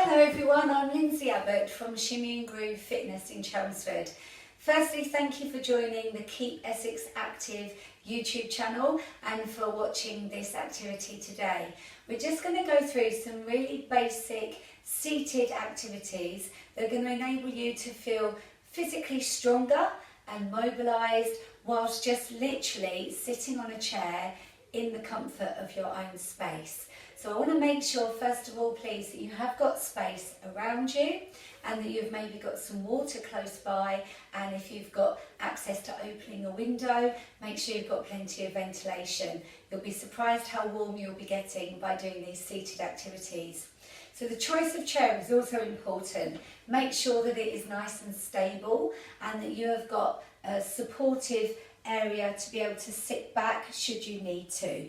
Hello everyone, I'm Lindsey Abbott from Shimmy and Groove Fitness in Chelmsford. Firstly, thank you for joining the Keep Essex Active YouTube channel and for watching this activity today. We're just going to go through some really basic seated activities that are going to enable you to feel physically stronger and mobilised whilst just literally sitting on a chair in the comfort of your own space. So I want to make sure, first of all, please, that you have got space around you and that you've maybe got some water close by, and if you've got access to opening a window, make sure you've got plenty of ventilation. You'll be surprised how warm you'll be getting by doing these seated activities. So the choice of chair is also important. Make sure that it is nice and stable and that you have got a supportive area to be able to sit back should you need to.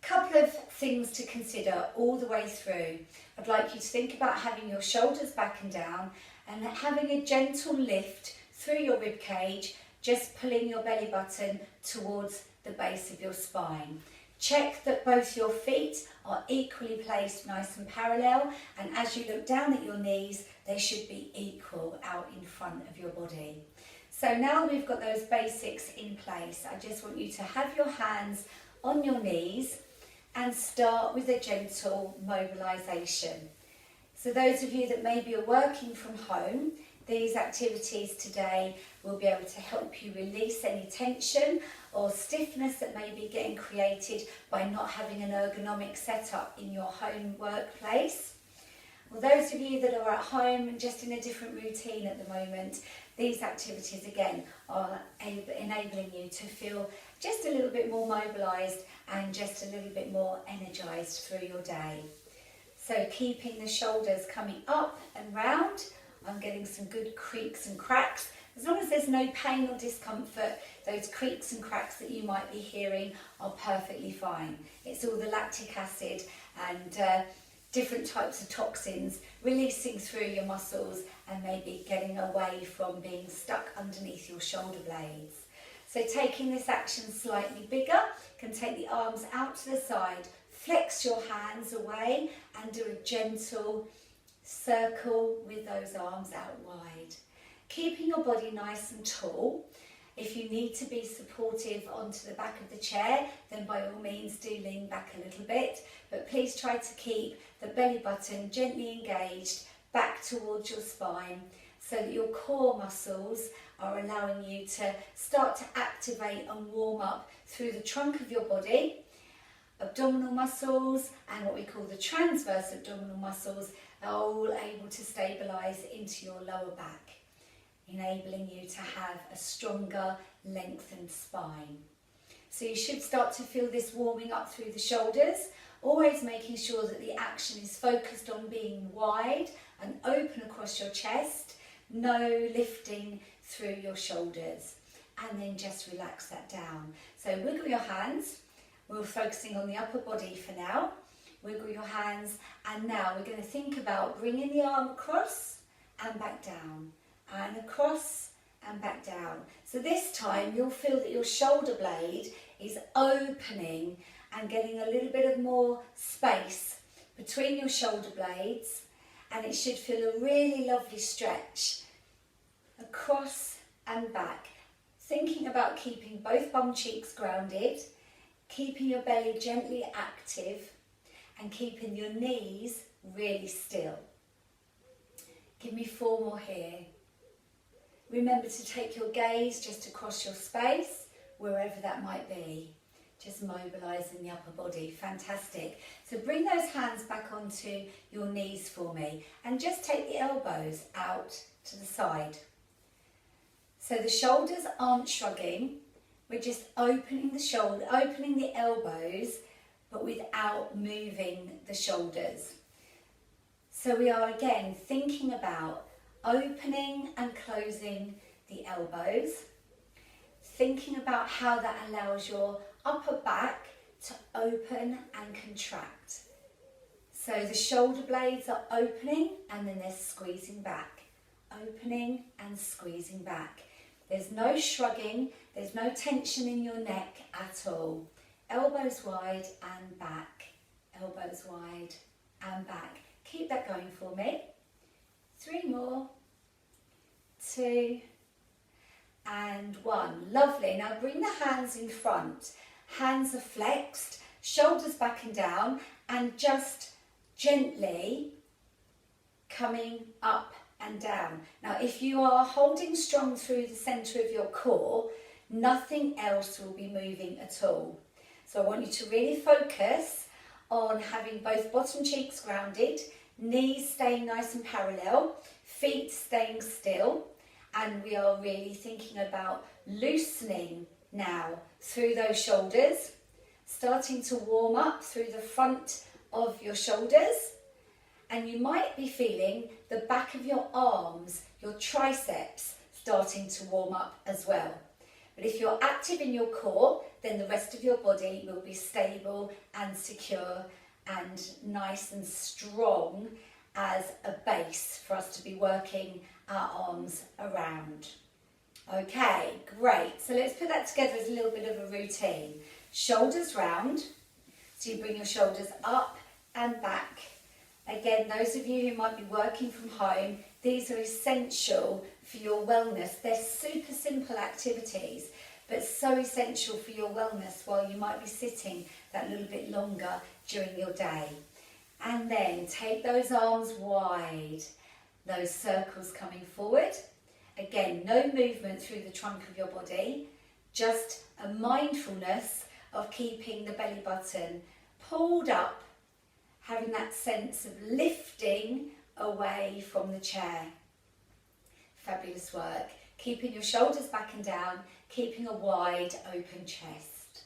Couple of things to consider all the way through. I'd like you to think about having your shoulders back and down and having a gentle lift through your rib cage, just pulling your belly button towards the base of your spine. Check that both your feet are equally placed, nice and parallel, and as you look down at your knees, they should be equal out in front of your body. So now we've got those basics in place, I just want you to have your hands on your knees and start with a gentle mobilisation. So those of you that maybe are working from home, these activities today will be able to help you release any tension or stiffness that may be getting created by not having an ergonomic setup in your home workplace. Well, those of you that are at home and just in a different routine at the moment, these activities again are enabling you to feel just a little bit more mobilised and just a little bit more energised through your day. So keeping the shoulders coming up and round, I'm getting some good creaks and cracks. As long as there's no pain or discomfort, those creaks and cracks that you might be hearing are perfectly fine. It's all the lactic acid and different types of toxins releasing through your muscles and maybe getting away from being stuck underneath your shoulder blades. So taking this action slightly bigger, you can take the arms out to the side, flex your hands away and do a gentle circle with those arms out wide. Keeping your body nice and tall. If you need to be supportive onto the back of the chair, then by all means do lean back a little bit, but please try to keep the belly button gently engaged back towards your spine so that your core muscles are allowing you to start to activate and warm up through the trunk of your body. Abdominal muscles and what we call the transverse abdominal muscles are all able to stabilise into your lower back, enabling you to have a stronger, lengthened spine. So you should start to feel this warming up through the shoulders, always making sure that the action is focused on being wide and open across your chest, no lifting through your shoulders, and then just relax that down. So wiggle your hands. We're focusing on the upper body for now. Wiggle your hands, and now we're going to think about bringing the arm across and back down, and across and back down. So this time you'll feel that your shoulder blade is opening and getting a little bit of more space between your shoulder blades, and it should feel a really lovely stretch across and back. Thinking about keeping both bum cheeks grounded, keeping your belly gently active and keeping your knees really still. Give me 4 more here. Remember to take your gaze just across your space, wherever that might be. Just mobilising the upper body. Fantastic. So bring those hands back onto your knees for me and just take the elbows out to the side. So the shoulders aren't shrugging. We're just opening the elbows, but without moving the shoulders. So we are again thinking about opening and closing the elbows, thinking about how that allows your upper back to open and contract. So the shoulder blades are opening and then they're squeezing back, opening and squeezing back. There's no shrugging, there's no tension in your neck at all. Elbows wide and back, elbows wide and back. Keep that going for me. 3 more. 2 and 1. Lovely. Now bring the hands in front. Hands are flexed, shoulders back and down, and just gently coming up and down. Now if you are holding strong through the centre of your core, nothing else will be moving at all. So I want you to really focus on having both bottom cheeks grounded, knees staying nice and parallel, feet staying still, and we are really thinking about loosening now through those shoulders, starting to warm up through the front of your shoulders, and you might be feeling the back of your arms, your triceps starting to warm up as well. But if you're active in your core, then the rest of your body will be stable and secure and nice and strong as a base for us to be working our arms around. Okay, great. So let's put that together as a little bit of a routine. Shoulders round. So you bring your shoulders up and back. Again, those of you who might be working from home, these are essential for your wellness. They're super simple activities, but so essential for your wellness while you might be sitting that little bit longer during your day. And then take those arms wide, those circles coming forward. Again, no movement through the trunk of your body, just a mindfulness of keeping the belly button pulled up, having that sense of lifting away from the chair. Fabulous work. Keeping your shoulders back and down, keeping a wide open chest.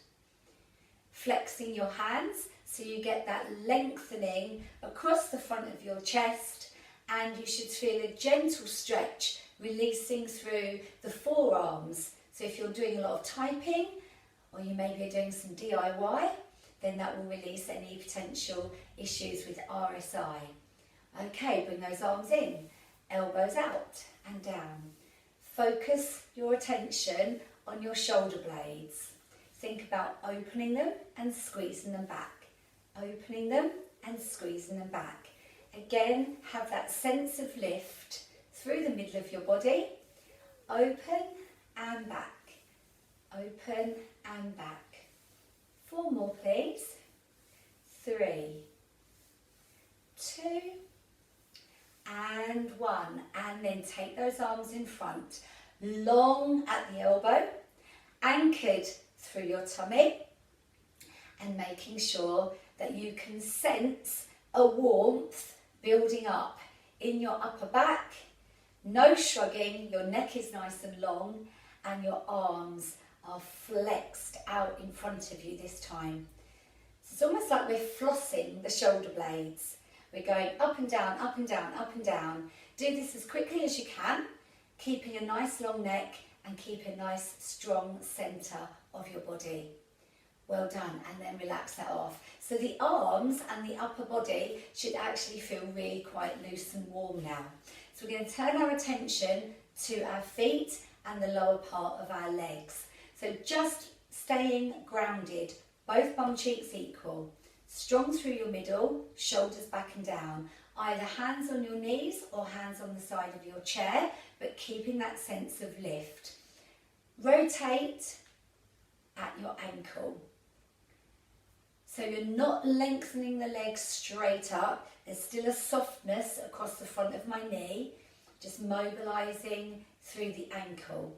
Flexing your hands so you get that lengthening across the front of your chest, and you should feel a gentle stretch releasing through the forearms. So if you're doing a lot of typing, or you maybe are doing some DIY, then that will release any potential issues with RSI. Okay, bring those arms in, elbows out and down. Focus your attention on your shoulder blades. Think about opening them and squeezing them back. Opening them and squeezing them back. Again, have that sense of lift through the middle of your body. Open and back. Open and back. 4 more, please. 3, 2, and 1. And then take those arms in front, long at the elbow, anchored through your tummy, and making sure that you can sense a warmth building up in your upper back. No shrugging, your neck is nice and long, and your arms are flexed out in front of you this time. So it's almost like we're flossing the shoulder blades. We're going up and down, up and down, up and down. Do this as quickly as you can, keeping a nice long neck and keep a nice strong centre of your body. Well done, and then relax that off. So the arms and the upper body should actually feel really quite loose and warm now. So we're going to turn our attention to our feet and the lower part of our legs. So just staying grounded, both bum cheeks equal. Strong through your middle, shoulders back and down. Either hands on your knees or hands on the side of your chair, but keeping that sense of lift. Rotate at your ankle. So you're not lengthening the legs straight up. There's still a softness across the front of my knee, just mobilising through the ankle.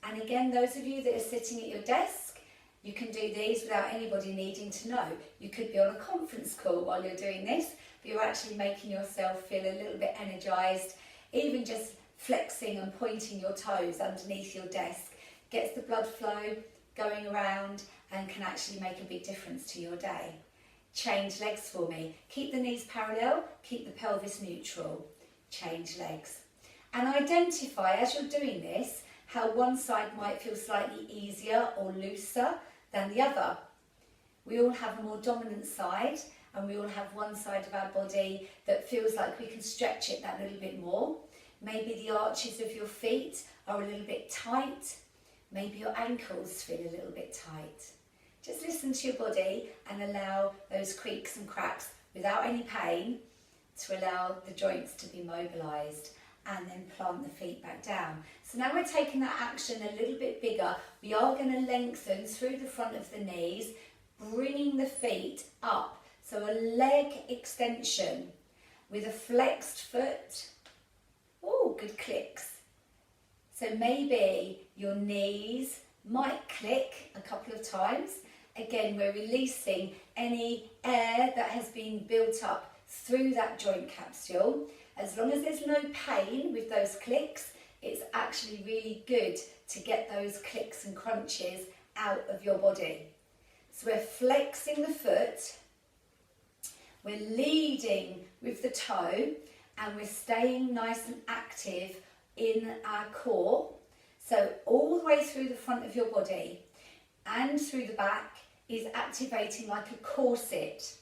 And again, those of you that are sitting at your desk, you can do these without anybody needing to know. You could be on a conference call while you're doing this, but you're actually making yourself feel a little bit energised. Even just flexing and pointing your toes underneath your desk gets the blood flow going around and can actually make a big difference to your day. Change legs for me. Keep the knees parallel, keep the pelvis neutral. Change legs. And identify, as you're doing this, how one side might feel slightly easier or looser than the other. We all have a more dominant side, and we all have one side of our body that feels like we can stretch it that little bit more. Maybe the arches of your feet are a little bit tight. Maybe your ankles feel a little bit tight. Just listen to your body and allow those creaks and cracks without any pain to allow the joints to be mobilised, and then plant the feet back down. So now we're taking that action a little bit bigger. We are going to lengthen through the front of the knees, bringing the feet up. So a leg extension with a flexed foot. Oh, good clicks. So maybe your knees might click a couple of times. Again, we're releasing any air that has been built up through that joint capsule. As long as there's no pain with those clicks, it's actually really good to get those clicks and crunches out of your body. So we're flexing the foot, we're leading with the toe, and we're staying nice and active in our core. So all the way through the front of your body and through the back is activating like a corset.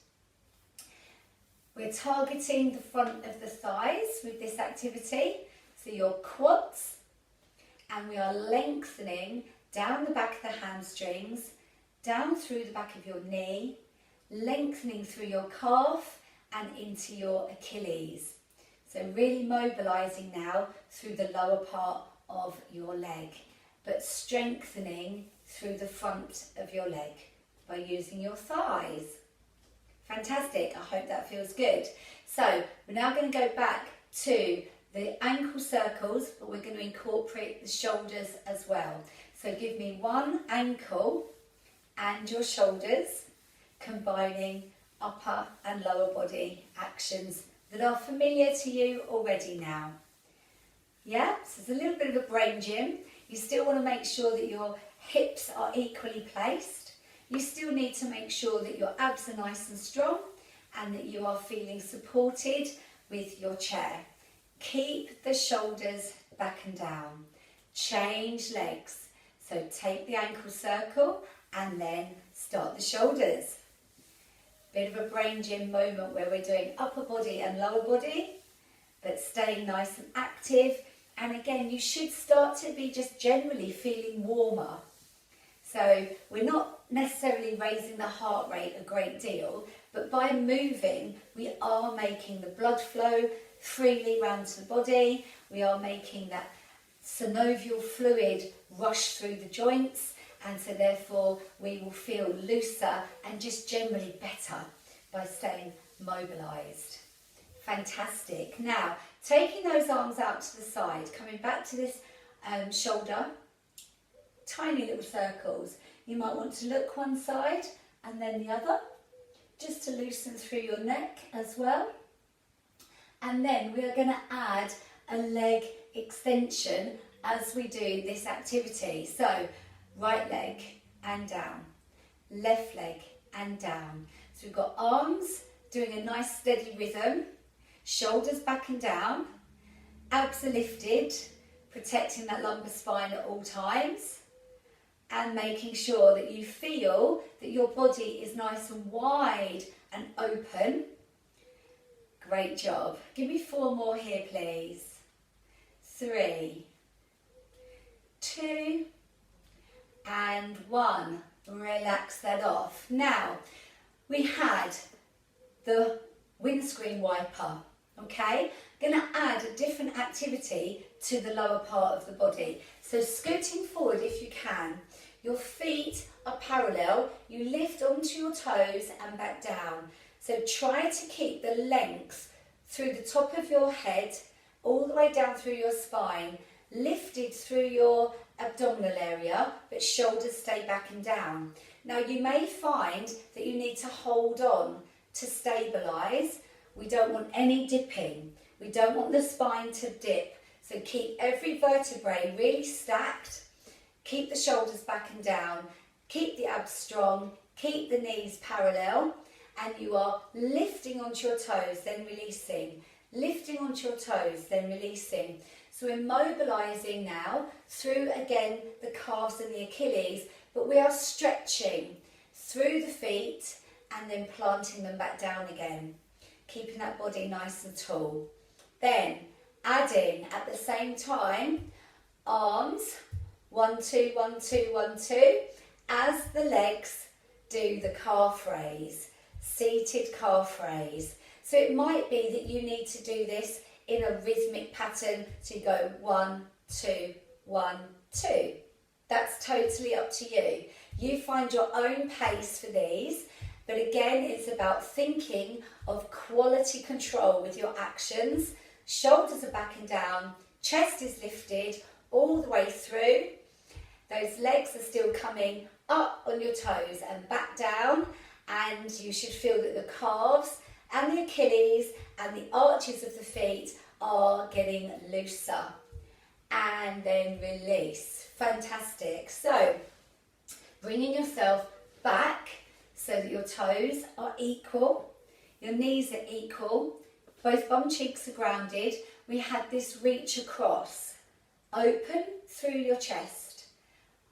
We're targeting the front of the thighs with this activity, so your quads, and we are lengthening down the back of the hamstrings, down through the back of your knee, lengthening through your calf and into your Achilles. So really mobilising now through the lower part of your leg, but strengthening through the front of your leg by using your thighs. Fantastic, I hope that feels good. So we're now going to go back to the ankle circles, but we're going to incorporate the shoulders as well. So give me one ankle and your shoulders, combining upper and lower body actions that are familiar to you already now. Yeah, so it's a little bit of a brain gym. You still want to make sure that your hips are equally placed. You still need to make sure that your abs are nice and strong and that you are feeling supported with your chair. Keep the shoulders back and down. Change legs. So take the ankle circle and then start the shoulders. Bit of a brain gym moment where we're doing upper body and lower body, but staying nice and active. And again, you should start to be just generally feeling warmer. So we're not necessarily raising the heart rate a great deal, but by moving, we are making the blood flow freely around to the body. We are making that synovial fluid rush through the joints, and so therefore we will feel looser and just generally better by staying mobilised. Fantastic. Now, taking those arms out to the side, coming back to this shoulder, tiny little circles. You might want to look one side and then the other, just to loosen through your neck as well. And then we are going to add a leg extension as we do this activity. So right leg and down, left leg and down. So we've got arms doing a nice steady rhythm, shoulders back and down, abs are lifted, protecting that lumbar spine at all times, and making sure that you feel that your body is nice and wide and open. Great job. Give me 4 more here, please. 3, 2, and 1. Relax that off. Now, we had the windscreen wiper, okay? Going to add a different activity to the lower part of the body. So scooting forward if you can. Your feet are parallel. You lift onto your toes and back down. So try to keep the length through the top of your head, all the way down through your spine, lifted through your abdominal area, but shoulders stay back and down. Now you may find that you need to hold on to stabilise. We don't want any dipping. We don't want the spine to dip. So keep every vertebrae really stacked. Keep the shoulders back and down. Keep the abs strong. Keep the knees parallel. And you are lifting onto your toes, then releasing. Lifting onto your toes, then releasing. So we're mobilising now through, again, the calves and the Achilles, but we are stretching through the feet and then planting them back down again, keeping that body nice and tall. Then adding at the same time, arms, 1, 2, 1, 2, 1, 2, as the legs do the calf raise, seated calf raise. So it might be that you need to do this in a rhythmic pattern. So you go 1, 2, 1, 2. That's totally up to you. You find your own pace for these, but again, it's about thinking of quality control with your actions. Shoulders are back and down, chest is lifted all the way through. Those legs are still coming up on your toes and back down, and you should feel that the calves and the Achilles and the arches of the feet are getting looser. And then release. Fantastic. So, bringing yourself back so that your toes are equal, your knees are equal, both bum cheeks are grounded. We had this reach across. Open through your chest.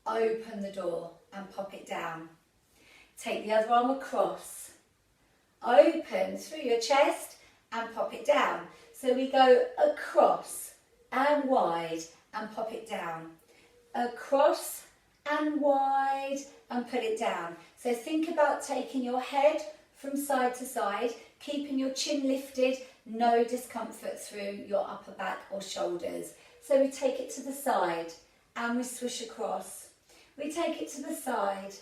Open the door and pop it down. Take the other arm across. Open through your chest and pop it down. So we go across and wide and pop it down. Across and wide and put it down. So think about taking your head from side to side, keeping your chin lifted, no discomfort through your upper back or shoulders. So we take it to the side and we swoosh across. We take it to the side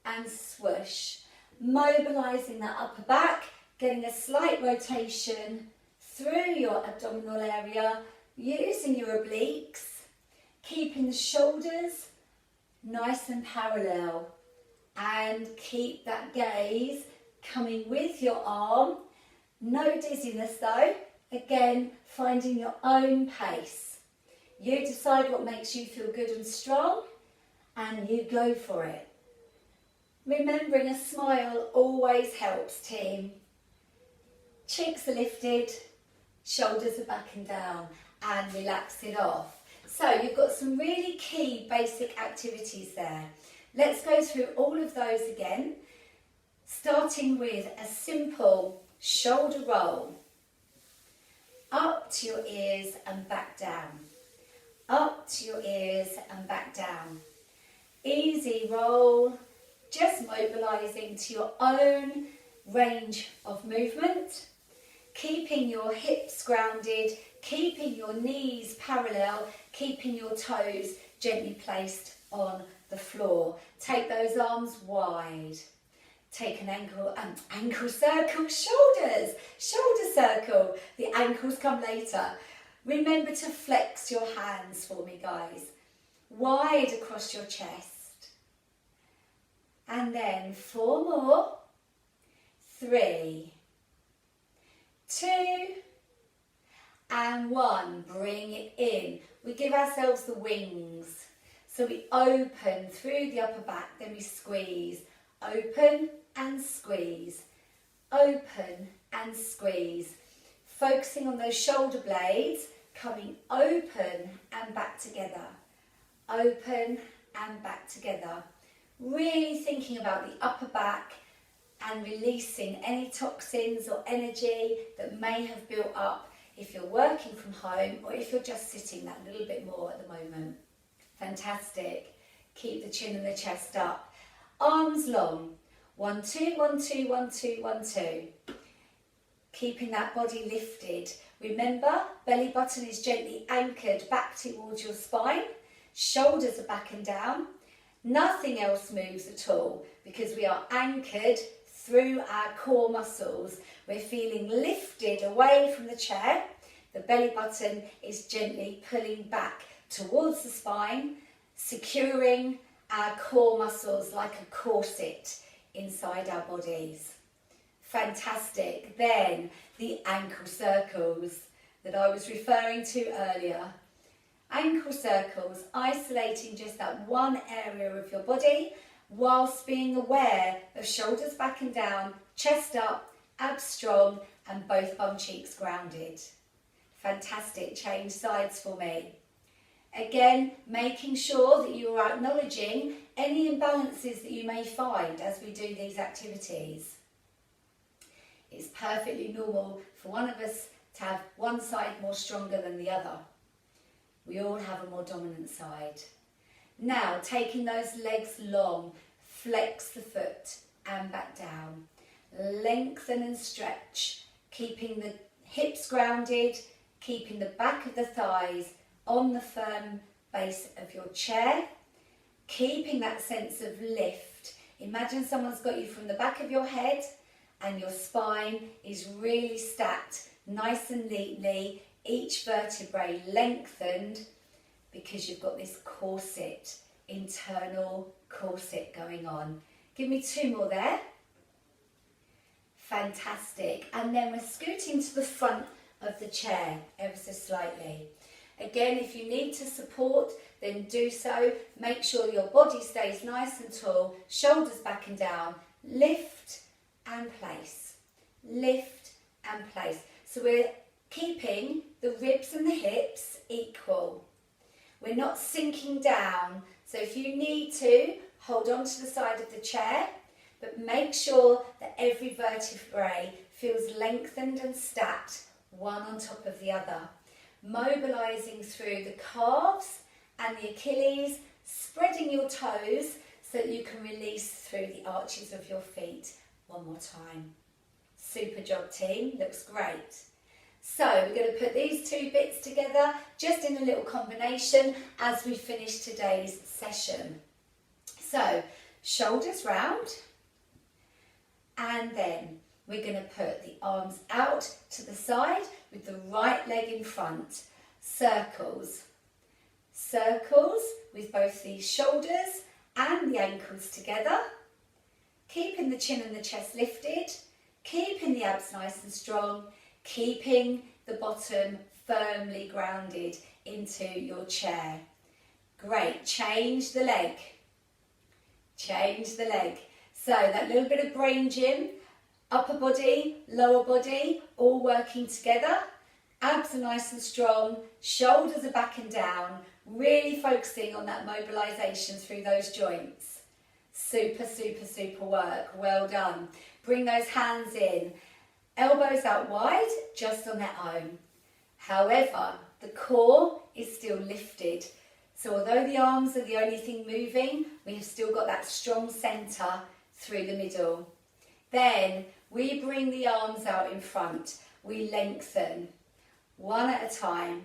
and swoosh, mobilising that upper back, getting a slight rotation through your abdominal area, using your obliques, keeping the shoulders nice and parallel, and keep that gaze coming with your arm. No dizziness though. Again, finding your own pace. You decide what makes you feel good and strong, and you go for it. Remembering a smile always helps, team. Cheeks are lifted, shoulders are back and down, and relax it off. So you've got some really key basic activities there. Let's go through all of those again, starting with a simple shoulder roll. Up to your ears and back down. Up to your ears and back down. Easy roll, just mobilising to your own range of movement. Keeping your hips grounded, keeping your knees parallel, keeping your toes gently placed on the floor. Take those arms wide. Take an ankle circle, shoulders, shoulder circle. The ankles come later. Remember to flex your hands for me, guys. Wide across your chest. And then 4 more. 3, 2, and 1. Bring it in. We give ourselves the wings. So we open through the upper back, then we squeeze. Open and squeeze. Open and squeeze. Focusing on those shoulder blades, coming open and back together. Open and back together. Really thinking about the upper back and releasing any toxins or energy that may have built up if you're working from home or if you're just sitting that little bit more at the moment. Fantastic. Keep the chin and the chest up. Arms long. 1, 2, 1, 2, 1, 2, 1, 2. Keeping that body lifted. Remember, belly button is gently anchored back towards your spine. Shoulders are back and down. Nothing else moves at all because we are anchored through our core muscles. We're feeling lifted away from the chair. The belly button is gently pulling back towards the spine, securing our core muscles like a corset inside our bodies. Fantastic. Then the ankle circles that I was referring to earlier. Ankle circles, isolating just that one area of your body whilst being aware of shoulders back and down, chest up, abs strong, and both bum cheeks grounded. Fantastic. Change sides for me. Again, making sure that you are acknowledging any imbalances that you may find as we do these activities. It's perfectly normal for one of us to have one side more stronger than the other. We all have a more dominant side. Now, taking those legs long, flex the foot and back down. Lengthen and stretch. keeping the hips grounded, keeping the back of the thighs on the firm base of your chair, keeping that sense of lift. Imagine someone's got you from the back of your head and your spine is really stacked nice and neatly, each vertebrae lengthened, because you've got this corset, internal corset going on. Give me 2 more there. Fantastic. And then we're scooting to the front of the chair ever so slightly. Again, if you need to support, then do so. Make sure your body stays nice and tall, shoulders back and down. Lift and place. Lift and place. So we're keeping the ribs and the hips equal. We're not sinking down. So if you need to, hold on to the side of the chair, but make sure that every vertebrae feels lengthened and stacked, one on top of the other. Mobilising through the calves and the Achilles, spreading your toes so that you can release through the arches of your feet. One more time. Super job, team. Looks great. So we're going to put these 2 bits together just in a little combination as we finish today's session. So shoulders round, and then we're going to put the arms out to the side with the right leg in front. Circles. Circles with both the shoulders and the ankles together. Keeping the chin and the chest lifted. Keeping the abs nice and strong. Keeping the bottom firmly grounded into your chair. Great. Change the leg. Change the leg. So that little bit of brain gym, upper body, lower body, all working together. Abs are nice and strong, shoulders are back and down, really focusing on that mobilisation through those joints. Super, super, super work. Well done. Bring those hands in. Elbows out wide, just on their own. However, the core is still lifted. So although the arms are the only thing moving, we have still got that strong centre through the middle. Then we bring the arms out in front. We lengthen, one at a time.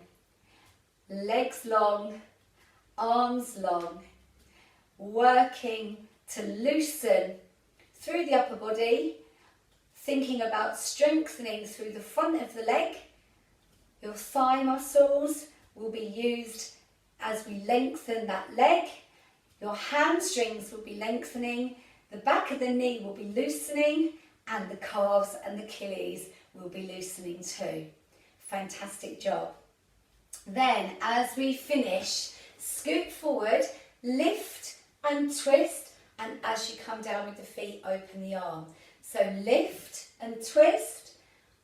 Legs long, arms long. Working to loosen through the upper body, thinking about strengthening through the front of the leg. Your thigh muscles will be used as we lengthen that leg. Your hamstrings will be lengthening, the back of the knee will be loosening, and the calves and the Achilles will be loosening too. Fantastic job. Then as we finish, scoot forward, lift and twist, and as you come down with the feet, open the arm. So lift and twist,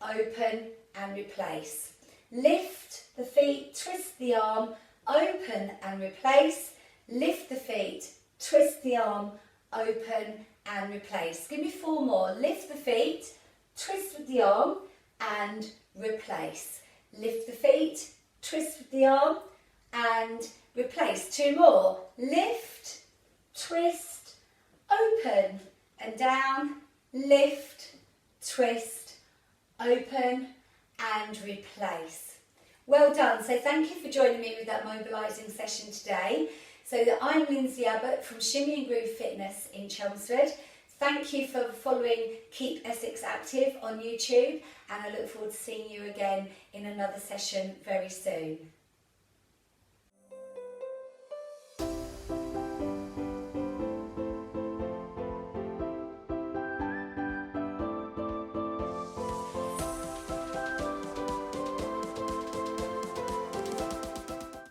open and replace. Lift the feet, twist the arm, open and replace. Lift the feet, twist the arm, open and replace. Give me 4 more. Lift the feet, twist with the arm and replace. Lift the feet, twist with the arm and replace. 2 more. Lift, twist, open and down. Lift, twist, open and replace. Well done. So thank you for joining me with that mobilising session today. So I'm Lindsey Abbott from Shimmy and Groove Fitness in Chelmsford. Thank you for following Keep Essex Active on YouTube, and I look forward to seeing you again in another session very soon.